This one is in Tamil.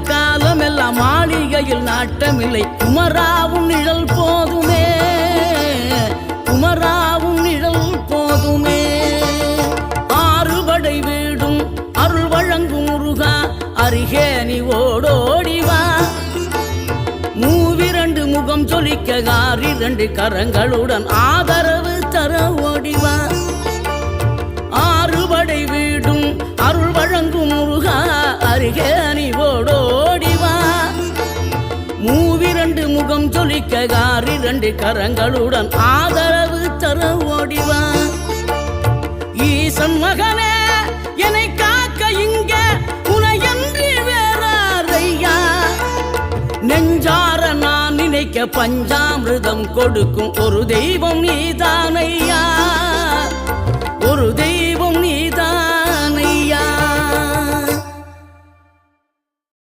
காலமெல்லாம் மாளிகையில் நாட்டமில்லை குமராவும் நிழல் போதுமே குமராவும் நிழல் போதுமே ஆறுபடை வீடும் அருள் வழங்கும் முருகா அருகே நீ ஓடோடிவா மூவிரண்டு முகம் சொலிக்க ஆறிரண்டு கரங்களுடன் ஆதரவு தர ஓடிவா ஆறுபடை வீடும் அருள் வழங்கும் முருகா அருகே நீ ஓடோடிவா மூவிரண்டு முகம் சொலிக்க ஆறிரண்டு கரங்களுடன் ஆதரவு தர ஓடிவா ஈசன் மகனே என்னை காக்க இங்க உனையன்றி வேறாரையா நெஞ்சார நான் நினைக்க பஞ்சாமிர்தம் கொடுக்கும் ஒரு தெய்வம் நீதானையா ஒரு தெய்வம்